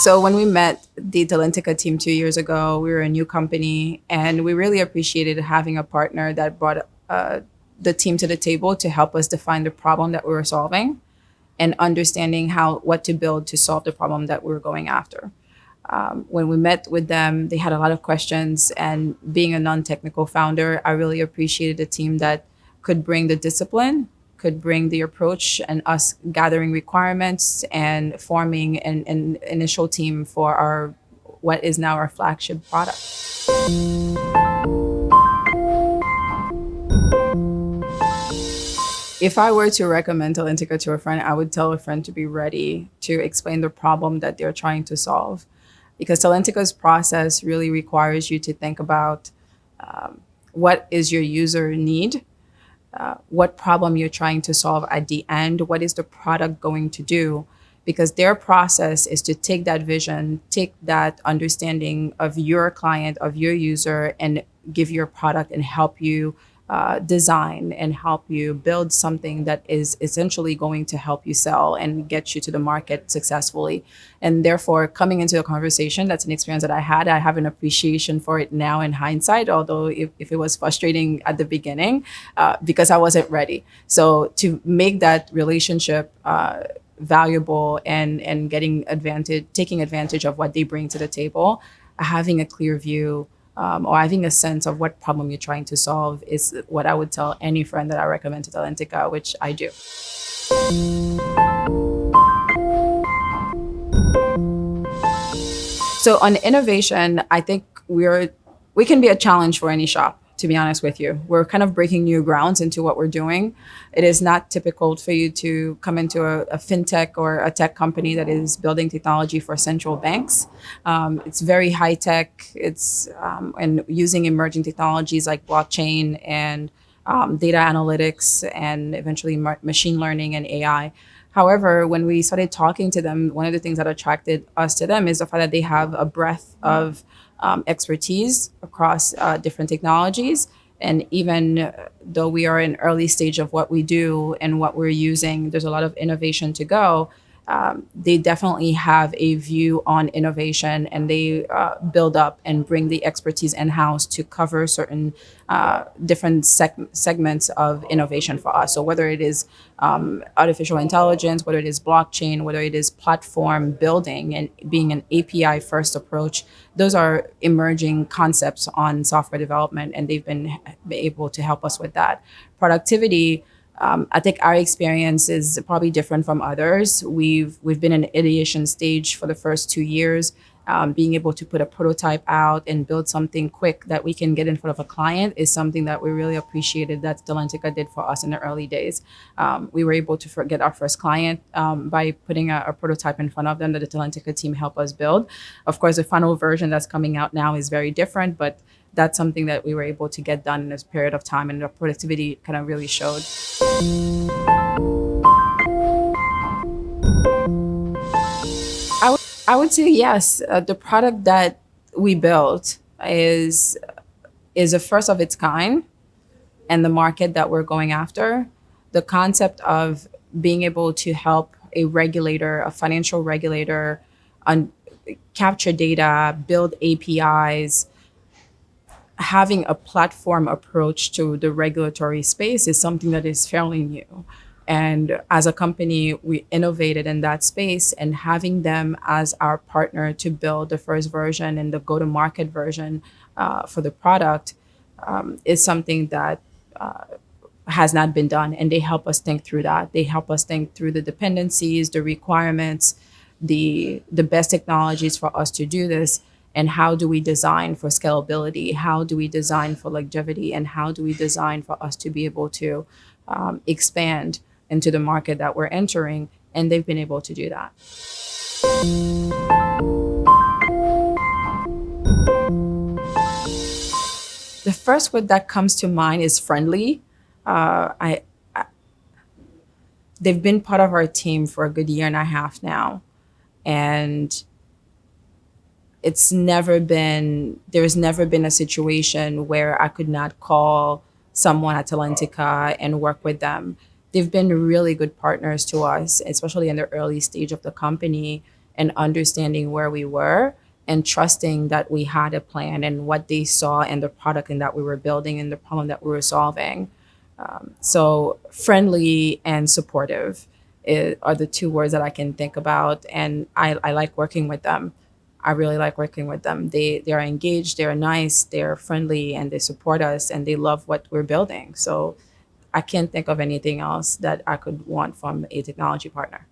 So when we met the Talentica team 2 years ago, we were a new company, and we really appreciated having a partner that brought the team to the table to help us define the problem that we were solving and understanding how what to build to solve the problem that we were going after. When we met with them, they had a lot of questions, and being a non-technical founder, I really appreciated a team that could bring the discipline, could bring the approach, and us gathering requirements and forming an initial team for our what is now our flagship product. If I were to recommend Talentica to a friend, I would tell a friend to be ready to explain the problem that they're trying to solve. Because Talentica's process really requires you to think about what is your user need, what problem you're trying to solve at the end, what is the product going to do, because their process is to take that vision, take that understanding of your client, of your user, and give your product and help you design and help you build something that is essentially going to help you sell and get you to the market successfully. And therefore, coming into a conversation, that's an experience that I had. I have an appreciation for it now in hindsight, although if it was frustrating at the beginning because I wasn't ready. So to make that relationship valuable and taking advantage of what they bring to the table, having a clear view or having a sense of what problem you're trying to solve is what I would tell any friend that I recommend to Talentica, which I do. So on innovation, I think we can be a challenge for any shop, to be honest with you. We're kind of breaking new grounds into what we're doing. It is not typical for you to come into a fintech or a tech company that is building technology for central banks. It's very high tech. It's and using emerging technologies like blockchain and data analytics and eventually machine learning and AI. However, when we started talking to them, one of the things that attracted us to them is the fact that they have a breadth of expertise across different technologies. And even though we are in early stage of what we do and what we're using, there's a lot of innovation to go. They definitely have a view on innovation, and they build up and bring the expertise in-house to cover certain different segments of innovation for us. So whether it is artificial intelligence, whether it is blockchain, whether it is platform building and being an API first approach, those are emerging concepts on software development, and they've been able to help us with that. Productivity, I think our experience is probably different from others. We've been in ideation stage for the first 2 years. Being able to put a prototype out and build something quick that we can get in front of a client is something that we really appreciated that Talentica did for us in the early days. We were able to get our first client by putting a prototype in front of them that the Talentica team helped us build. Of course, the final version that's coming out now is very different, but that's something that we were able to get done in this period of time, and the productivity kind of really showed. I would say yes. The product that we built is a first of its kind, and the market that we're going after. The concept of being able to help a regulator, a financial regulator, capture data, build APIs, having a platform approach to the regulatory space is something that is fairly new. And as a company, we innovated in that space, and having them as our partner to build the first version and the go-to-market version for the product is something that has not been done. And they help us think through that. They help us think through the dependencies, the requirements, the best technologies for us to do this. And how do we design for scalability? How do we design for longevity? And how do we design for us to be able to expand into the market that we're entering? And they've been able to do that. The first word that comes to mind is friendly. They've been part of our team for a good year and a half now. And there's never been a situation where I could not call someone at Talentica and work with them. They've been really good partners to us, especially in the early stage of the company. and understanding where we were and trusting that we had a plan and what they saw in the product and that we were building and the problem that we were solving. So friendly and supportive are the two words that I can think about, and I like working with them. I really like working with them. They are engaged, they're nice, they're friendly, and they support us, and they love what we're building. So I can't think of anything else that I could want from a technology partner.